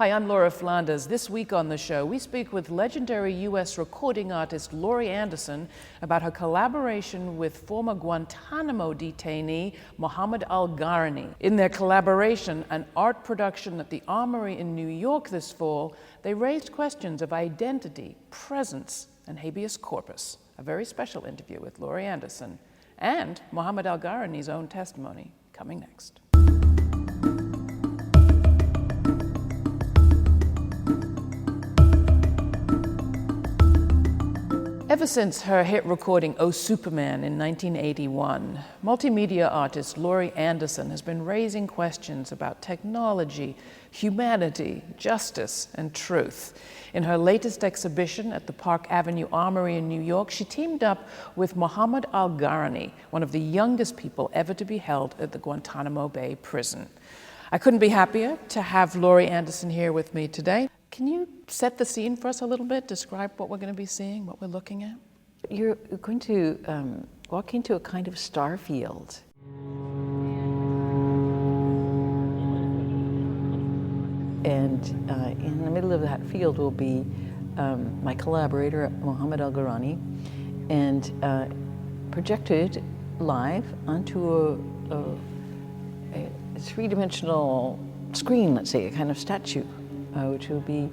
Hi, I'm Laura Flanders. This week on the show, we speak with legendary U.S. recording artist Laurie Anderson about her collaboration with former Guantanamo detainee Mohammed el Gharani. In their collaboration, an art production at the Armory in New York this fall, they raised questions of identity, presence, and habeas corpus. A very special interview with Laurie Anderson and Mohammed el Gharani's own testimony coming next. Ever since her hit recording Oh Superman in 1981, multimedia artist Laurie Anderson has been raising questions about technology, humanity, justice, and truth. In her latest exhibition at the Park Avenue Armory in New York, she teamed up with Mohammed el Gharani, one of the youngest people ever to be held at the Guantanamo Bay prison. I couldn't be happier to have Laurie Anderson here with me today. Can you set the scene for us a little bit? Describe what we're going to be seeing, what we're looking at? You're going to walk into a kind of star field. And in the middle of that field will be my collaborator, Mohammed el Gharani, and projected live onto a three-dimensional screen, let's say, a kind of statue. Which will be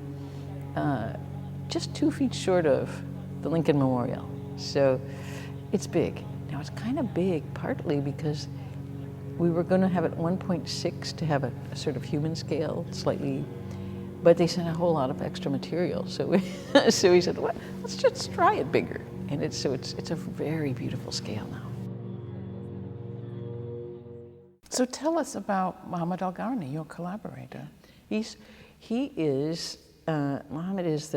just 2 feet short of the Lincoln Memorial. So it's big. Now it's kind of big partly because we were going to have it 1.6 to have a sort of human scale, slightly, but they sent a whole lot of extra material. So we said, well, let's just try it bigger. And it's a very beautiful scale now. So tell us about Mohammed el Gharani, your collaborator. Mohammed is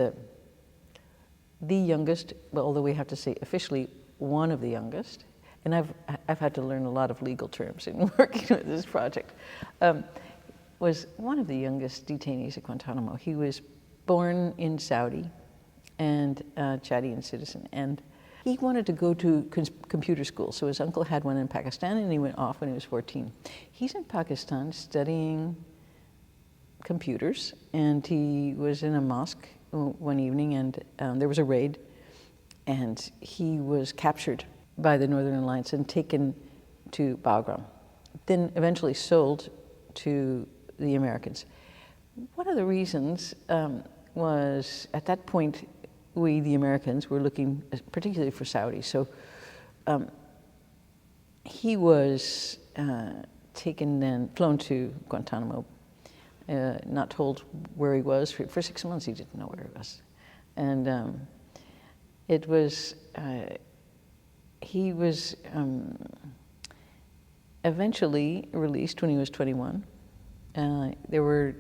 the youngest, well, although we have to say officially one of the youngest, and I've had to learn a lot of legal terms in working with this project, was one of the youngest detainees at Guantanamo. He was born in Saudi and Chadian citizen, and he wanted to go to computer school, so his uncle had one in Pakistan, and he went off when he was 14. He's in Pakistan studying computers, and he was in a mosque one evening, and there was a raid, and he was captured by the Northern Alliance and taken to Bagram, then eventually sold to the Americans. One of the reasons was, at that point, we, the Americans, were looking particularly for Saudi, so he was taken then, flown to Guantanamo, not told where he was. For 6 months he didn't know where he was. And it was, he was eventually released when he was 21. There were,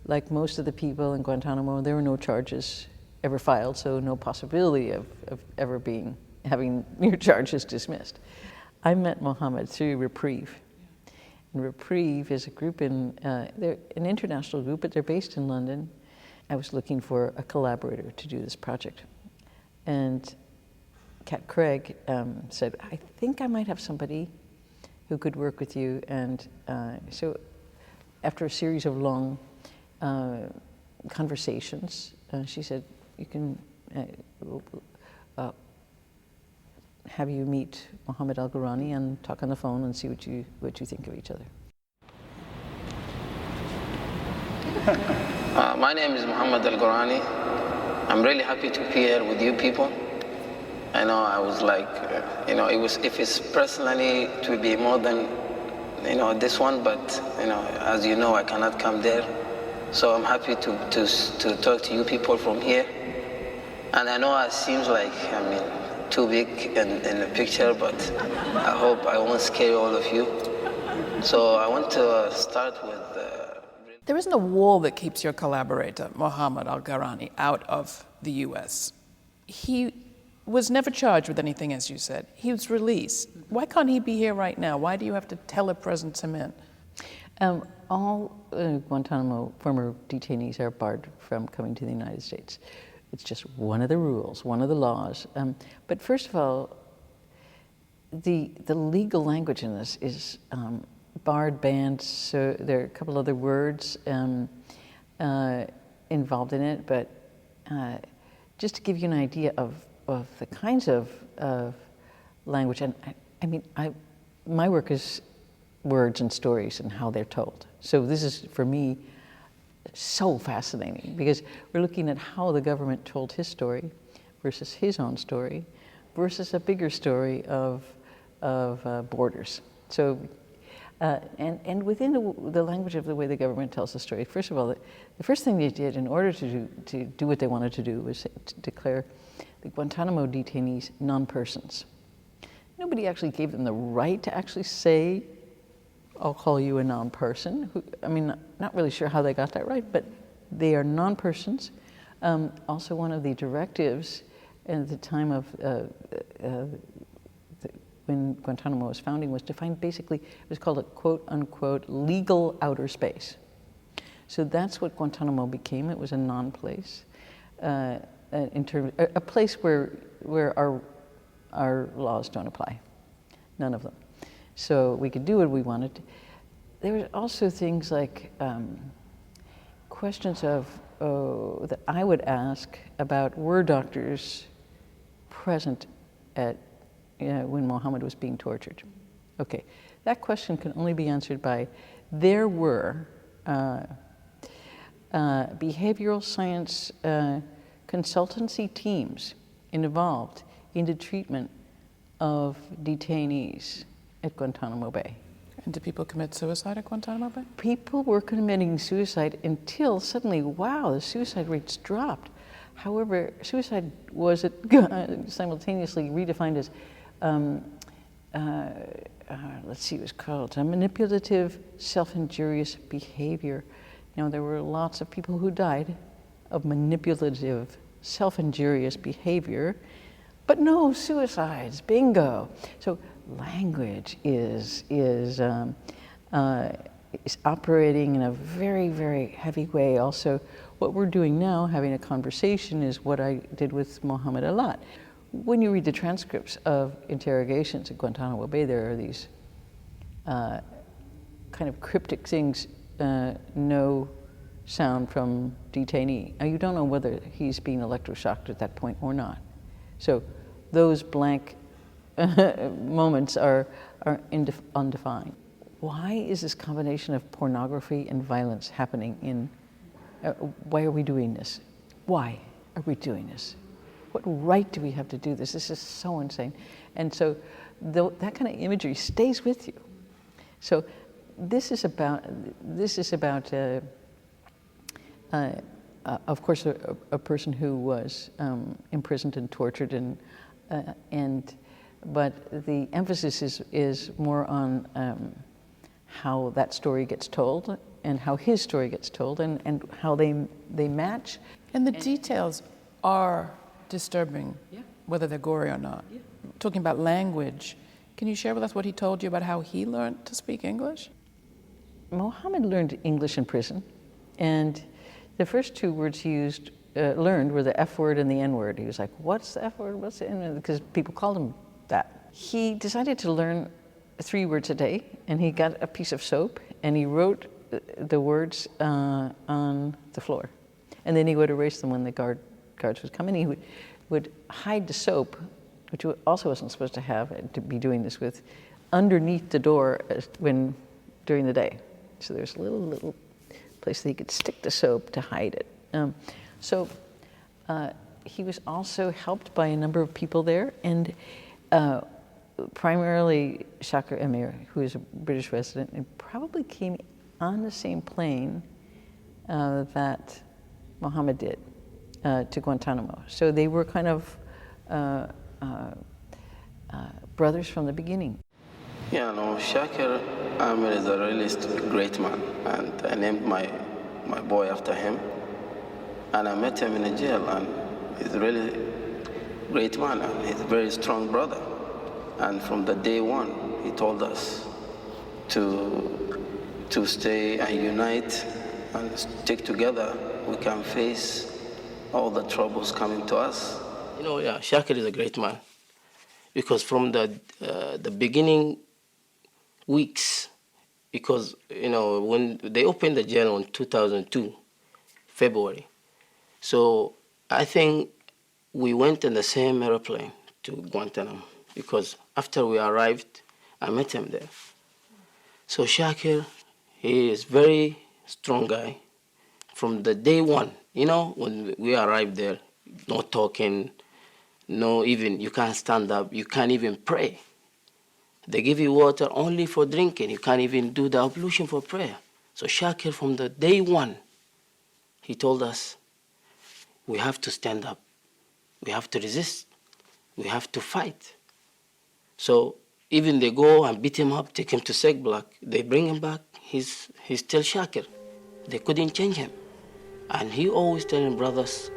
like most of the people in Guantanamo, there were no charges ever filed, so no possibility of ever having your charges dismissed. I met Mohammed through Reprieve. And Reprieve is a group they're an international group, but they're based in London. I was looking for a collaborator to do this project. And Kat Craig said, I think I might have somebody who could work with you. And so after a series of long conversations, she said, you can have you meet Mohammed el Gharani and talk on the phone and see what you think of each other. My name is Mohammed el Gharani. I'm really happy to be here with you people. I know I was like, if it's personally to be more than, this one, but as you know, I cannot come there. So I'm happy to talk to you people from here. And I know it seems like, too big in the picture, but I hope I won't scare all of you. So I want to start with... There isn't a wall that keeps your collaborator, Mohammed el Gharani, out of the U.S. He was never charged with anything, as you said. He was released. Why can't he be here right now? Why do you have to telepresence him in? All Guantanamo former detainees are barred from coming to the United States. It's just one of the rules, one of the laws. But first of all, the legal language in this is barred, banned, so there are a couple other words. involved in it, but just to give you an idea of the kinds of language, and I mean, my work is words and stories and how they're told. So this is, for me, so fascinating, because we're looking at how the government told his story versus his own story versus a bigger story of borders. So, and within the language of the way the government tells the story, first of all, the first thing they did in order to do what they wanted to do was to declare the Guantanamo detainees non-persons. Nobody actually gave them the right to actually say, I'll call you a non-person. I mean, not really sure how they got that right, but they are non-persons. Also, one of the directives at the time of when Guantanamo was founding was to find basically, it was called a quote-unquote legal outer space. So that's what Guantanamo became. It was a non-place, in terms, a place where our laws don't apply, none of them. So we could do what we wanted. There were also things like questions of that I would ask about, were doctors present at when Mohammed was being tortured? Okay, that question can only be answered by, there were behavioral science consultancy teams involved in the treatment of detainees at Guantanamo Bay. And did people commit suicide at Guantanamo Bay? People were committing suicide until suddenly, wow, the suicide rates dropped. However, suicide was simultaneously redefined as, let's see, it was called a manipulative, self-injurious behavior. You know, there were lots of people who died of manipulative, self-injurious behavior, but no suicides, bingo. So language is operating in a very, very heavy way. Also, what we're doing now, having a conversation, is what I did with Mohammed a lot. When you read the transcripts of interrogations at Guantanamo Bay, there are these kind of cryptic things, no sound from detainee. Now, you don't know whether he's being electroshocked at that point or not. So those blank moments are undefined. Why is this combination of pornography and violence happening in, why are we doing this? Why are we doing this? What right do we have to do this? This is so insane. And so that kind of imagery stays with you. So this is about of course, a person who was imprisoned and tortured, but the emphasis is more on how that story gets told and how his story gets told and how they match. And the details are disturbing, yeah, whether they're gory or not. Yeah. Talking about language, can you share with us what he told you about how he learned to speak English? Mohammed learned English in prison, and the first two words he learned were the F word and the N word. He was like, what's the F word, what's the N word? Because people called him that. He decided to learn 3 words a day, and he got a piece of soap, and he wrote the words on the floor. And then he would erase them when the guards would come in. He would hide the soap, which also wasn't supposed to be doing this with, underneath the door during the day. So there's a little place that he could stick the soap to hide it. He was also helped by a number of people there, and primarily Shakir Emir, who is a British resident, and probably came on the same plane that Mohammed did to Guantanamo. So they were kind of brothers from the beginning. Yeah, no, Shakir Amir is a really great man, and I named my boy after him. And I met him in a jail, and he's a really great man, and he's a very strong brother. And from the day one, he told us to stay and unite and stick together. We can face all the troubles coming to us. You know, yeah, Shakir is a great man, because from the beginning weeks, because, you know, when they opened the jail in 2002, February, So I think we went in the same airplane to Guantanamo because after we arrived, I met him there. So Shakir, he is very strong guy. From the day one, you know, when we arrived there, no talking, no even, you can't stand up, you can't even pray. They give you water only for drinking. You can't even do the ablution for prayer. So Shakir, from the day one, he told us, we have to stand up. We have to resist. We have to fight. So even they go and beat him up, take him to Seg Block, they bring him back, he's still Shakir. They couldn't change him. And he always telling brothers,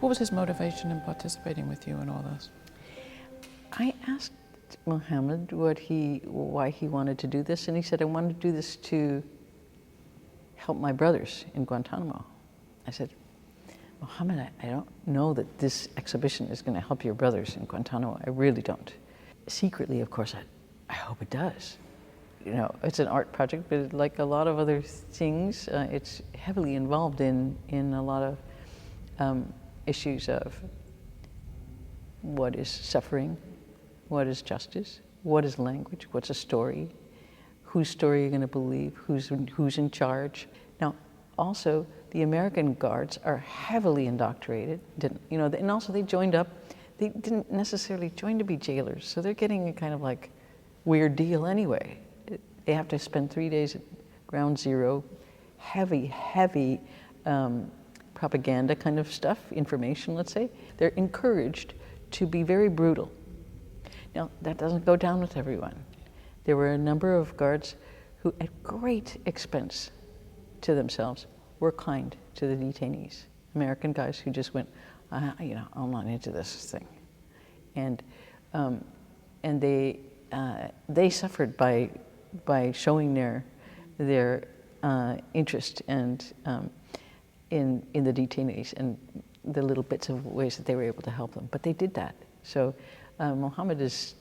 What was his motivation in participating with you in all this? I asked Mohammed why he wanted to do this, and he said, I wanted to do this to help my brothers in Guantanamo. I said, Mohammed, I don't know that this exhibition is going to help your brothers in Guantanamo. I really don't. Secretly, of course, I hope it does. You know, it's an art project, but like a lot of other things, it's heavily involved in a lot of issues of what is suffering, what is justice, what is language, what's a story, whose story are you going to believe, who's in charge. Now, also, the American guards are heavily indoctrinated, and also they joined up. They didn't necessarily join to be jailers, so they're getting a kind of like weird deal anyway. They have to spend 3 days at ground zero, heavy propaganda kind of stuff, information, let's say. They're encouraged to be very brutal. Now, that doesn't go down with everyone. There were a number of guards who, at great expense to themselves, were kind to the detainees. American guys who just went, I'm not into this thing. And they suffered by showing their interest and in the detainees and the little bits of ways that they were able to help them. But they did that. So Mohammed is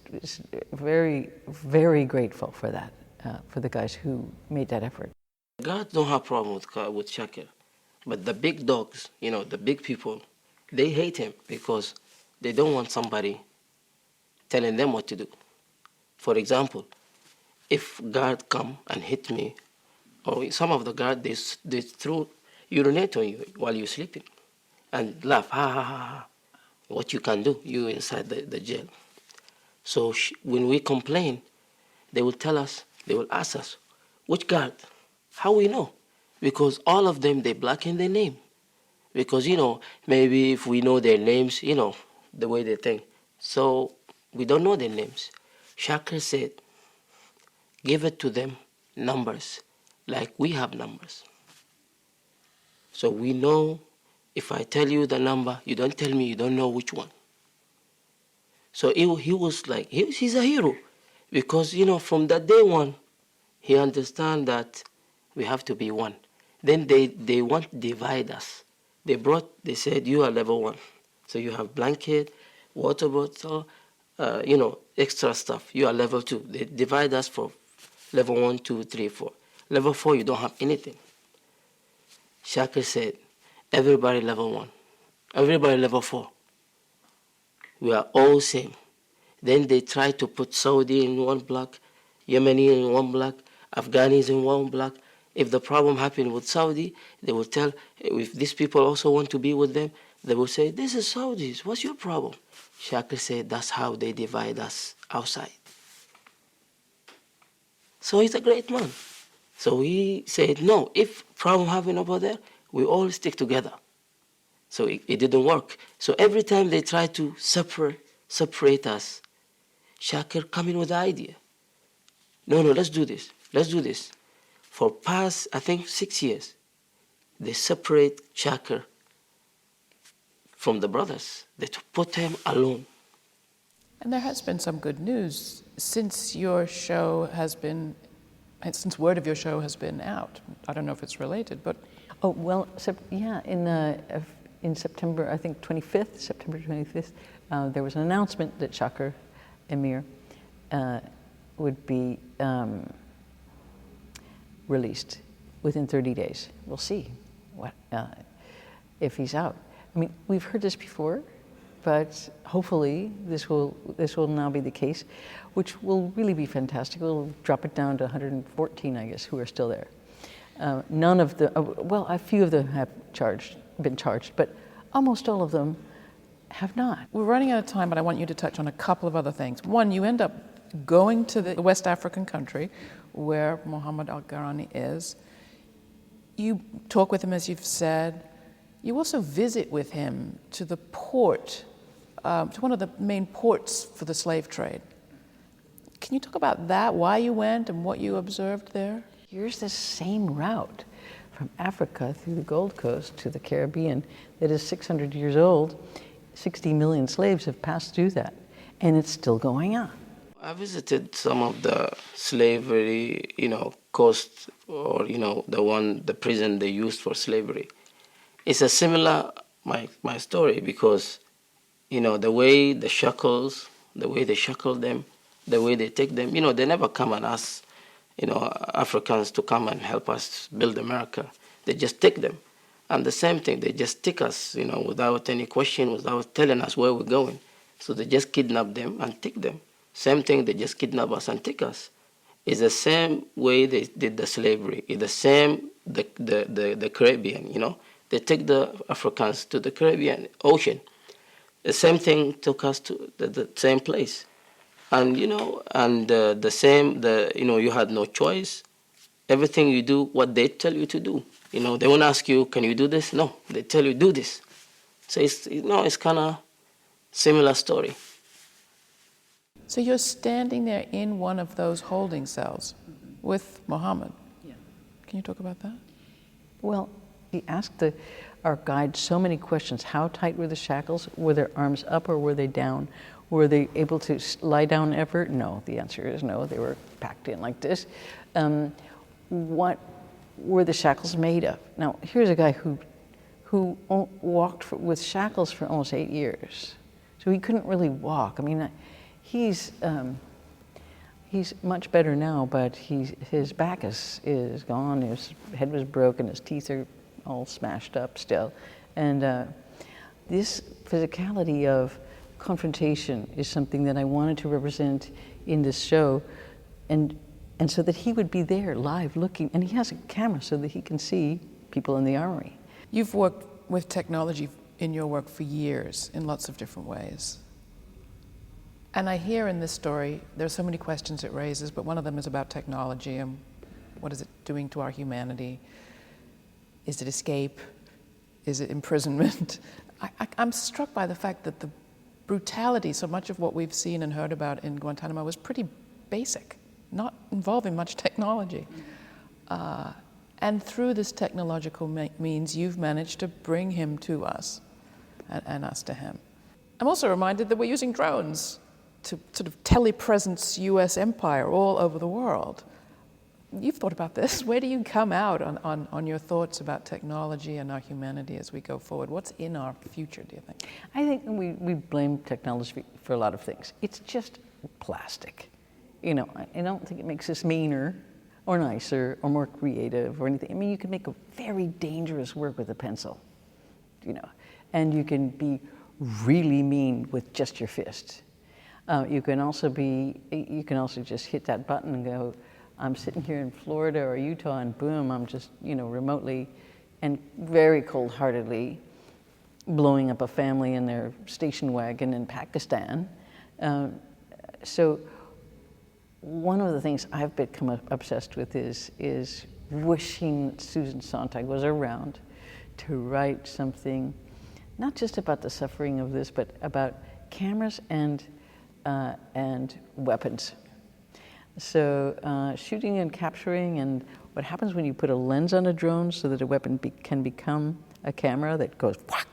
very, very grateful for that, for the guys who made that effort. God don't have problem with Shakir, but the big dogs, the big people, they hate him because they don't want somebody telling them what to do. For example, if guard come and hit me, or some of the guard, they throw urinate on you while you're sleeping and laugh, ha, ha, ha, ha. What you can do, you inside the jail. So when we complain, they will tell us, they will ask us, which guard? How we know? Because all of them, they blacken their name. Because, maybe if we know their names, the way they think. So we don't know their names. Shakir said, give it to them numbers, like we have numbers. So we know if I tell you the number, you don't tell me, you don't know which one. So he was like, he's a hero. Because, from that day one, he understands that we have to be one. Then they want to divide us. They said, you are level 1. So you have blanket, water bottle, extra stuff. You are level 2. They divide us for level 1, 2, 3, 4. Level 4, you don't have anything. Shakir said, everybody level 1. Everybody level 4. We are all same. Then they try to put Saudi in one block, Yemeni in one block, Afghanis in one block. If the problem happened with Saudi, they will tell, if these people also want to be with them, they will say, this is Saudis, what's your problem? Shakir said, that's how they divide us outside. So he's a great man. So he said, no, if problem happen over there, we all stick together. So it didn't work. So every time they try to separate us, Shakir come in with the idea. No, let's do this. Let's do this. For past, I think, 6 years, they separate Shaker from the brothers. They put him alone. And there has been some good news since your show has been, since word of your show has been out. I don't know if it's related, but... Oh, well, yeah, in September, I think September 25th, there was an announcement that Shaker Emir would be released within 30 days. We'll see if he's out. I mean, we've heard this before, but hopefully this will now be the case, which will really be fantastic. We'll drop it down to 114, I guess, who are still there. None of the, well, a few of them have been charged, but almost all of them have not. We're running out of time, but I want you to touch on a couple of other things. One, you end up going to the West African country where Mohammed el Gharani is. You talk with him, as you've said. You also visit with him to the port, to one of the main ports for the slave trade. Can you talk about that, why you went and what you observed there? Here's the same route from Africa through the Gold Coast to the Caribbean that is 600 years old. 60 million slaves have passed through that, and it's still going on. I visited some of the slavery, coast, or, the prison they used for slavery. It's a similar, my story, because, the way the shackles, the way they shackle them, the way they take them, they never come and ask, Africans to come and help us build America. They just take them. And the same thing, they just take us, without any question, without telling us where we're going. So they just kidnap them and take them. Same thing, they just kidnap us and take us. It's the same way they did the slavery. It's the same, the Caribbean, They take the Africans to the Caribbean Ocean. The same thing took us to the same place. And, the same, you had no choice. Everything you do, what they tell you to do. They won't ask you, can you do this? No, they tell you, do this. So it's kind of similar story. So you're standing there in one of those holding cells with Mohammed. Yeah. Can you talk about that? Well, he asked our guide so many questions. How tight were the shackles? Were their arms up or were they down? Were they able to lie down ever? No, the answer is no. They were packed in like this. What were the shackles made of? Now, here's a guy who walked with shackles for almost 8 years. So he couldn't really walk. I mean, he's much better now, but his back is gone. His head was broken. His teeth are all smashed up still. And this physicality of confrontation is something that I wanted to represent in this show, and so that he would be there live looking, and he has a camera so that he can see people in the armory. You've worked with technology in your work for years in lots of different ways. And I hear in this story, there are so many questions it raises, but one of them is about technology and what is it doing to our humanity? Is it escape? Is it imprisonment? I'm struck by the fact that the brutality, so much of what we've seen and heard about in Guantanamo was pretty basic, not involving much technology. And through this technological means, you've managed to bring him to us and us to him. I'm also reminded that we're using drones to sort of telepresence U.S. empire all over the world. You've thought about this. Where do you come out on your thoughts about technology and our humanity as we go forward? What's in our future, do you think? I think we blame technology for a lot of things. It's just plastic. I don't think it makes us meaner or nicer or more creative or anything. I mean, you can make a very dangerous work with a pencil, and you can be really mean with just your fist. You can also just hit that button and go, I'm sitting here in Florida or Utah, and boom, I'm just, remotely and very cold-heartedly blowing up a family in their station wagon in Pakistan. So one of the things I've become obsessed with is wishing Susan Sontag was around to write something, not just about the suffering of this, but about cameras and weapons. So shooting and capturing, and what happens when you put a lens on a drone so that a weapon can become a camera that goes whack.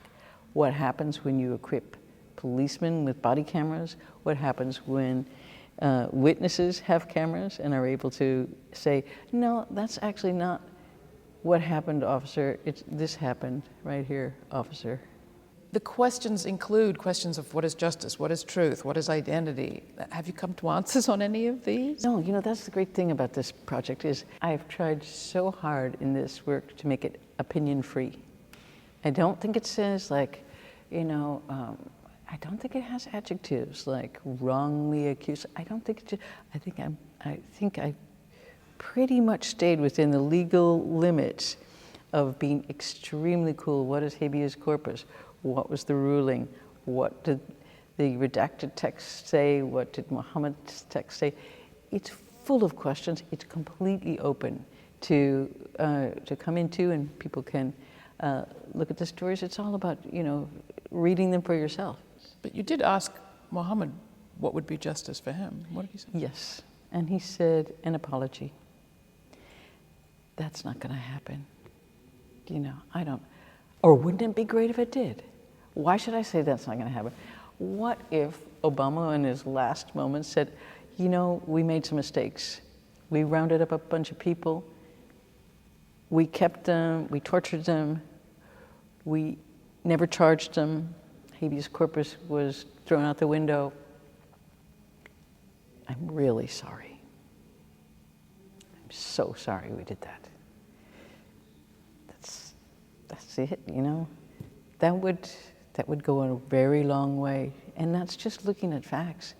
What happens when you equip policemen with body cameras? What happens when witnesses have cameras and are able to say, no, that's actually not what happened, officer. This happened right here, officer. The questions include questions of what is justice, what is truth, what is identity. Have you come to answers on any of these? No, that's the great thing about this project is I've tried so hard in this work to make it opinion-free. I don't think it says I don't think it has adjectives like wrongly accused. I don't think I think I pretty much stayed within the legal limits of being extremely cool. What is habeas corpus? What was the ruling? What did the redacted text say? What did Mohammed's text say? It's full of questions. It's completely open to come into, and people can look at the stories. It's all about reading them for yourself. But you did ask Mohammed what would be justice for him. What did he say? Yes, and he said an apology. That's not going to happen. I don't. Or wouldn't it be great if it did? Why should I say that's not going to happen? What if Obama in his last moments said, we made some mistakes. We rounded up a bunch of people. We kept them. We tortured them. We never charged them. Habeas corpus was thrown out the window. I'm really sorry. I'm so sorry we did that. That's it, That would go a very long way, and that's just looking at facts.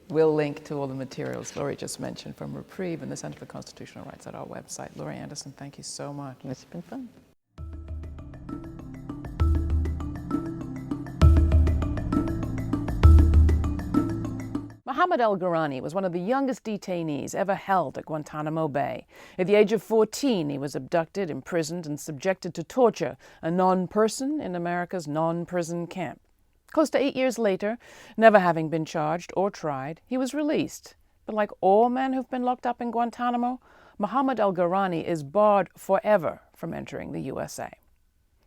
We'll link to all the materials Laurie just mentioned from Reprieve and the Center for Constitutional Rights at our website. Laurie Anderson, thank you so much. It's been fun. Mohammed el Gharani was one of the youngest detainees ever held at Guantanamo Bay. At the age of 14, he was abducted, imprisoned, and subjected to torture, a non-person in America's non-prison camp. Close to 8 years later, never having been charged or tried, he was released. But like all men who've been locked up in Guantanamo, Mohammed el Gharani is barred forever from entering the USA.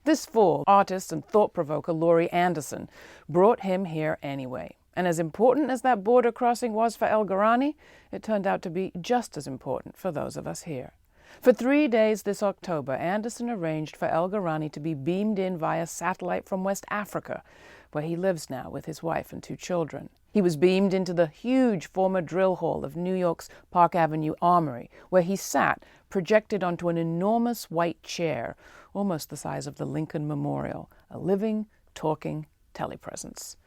This fall, artist and thought-provoker Laurie Anderson brought him here anyway. And as important as that border crossing was for el Gharani, it turned out to be just as important for those of us here. For 3 days this October, Anderson arranged for el Gharani to be beamed in via satellite from West Africa, where he lives now with his wife and 2 children. He was beamed into the huge former drill hall of New York's Park Avenue Armory, where he sat, projected onto an enormous white chair, almost the size of the Lincoln Memorial, a living, talking telepresence.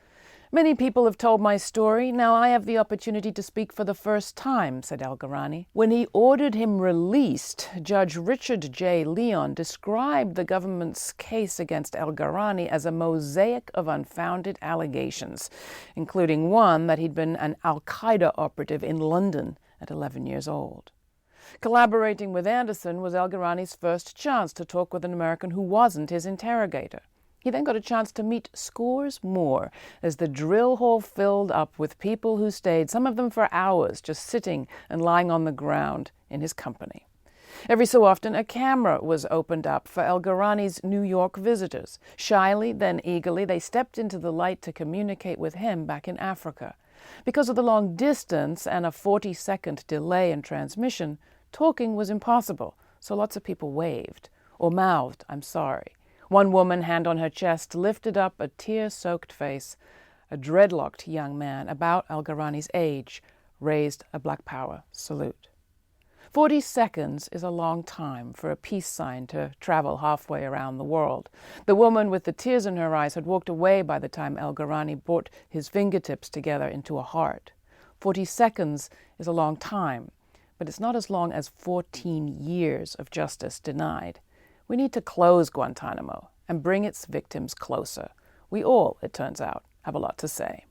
Many people have told my story. Now I have the opportunity to speak for the first time, said el Gharani. When he ordered him released, Judge Richard J. Leon described the government's case against el Gharani as a mosaic of unfounded allegations, including one that he'd been an al-Qaeda operative in London at 11 years old. Collaborating with Anderson was el Gharani's first chance to talk with an American who wasn't his interrogator. He then got a chance to meet scores more as the drill hall filled up with people who stayed, some of them for hours, just sitting and lying on the ground in his company. Every so often, a camera was opened up for el Gharani's New York visitors. Shyly, then eagerly, they stepped into the light to communicate with him back in Africa. Because of the long distance and a 40-second delay in transmission, talking was impossible, so lots of people waved or mouthed, "I'm sorry." One woman, hand on her chest, lifted up a tear-soaked face. A dreadlocked young man, about el Gharani's age, raised a Black Power salute. 40 seconds is a long time for a peace sign to travel halfway around the world. The woman with the tears in her eyes had walked away by the time el Gharani brought his fingertips together into a heart. 40 seconds is a long time, but it's not as long as 14 years of justice denied. We need to close Guantanamo and bring its victims closer. We all, it turns out, have a lot to say.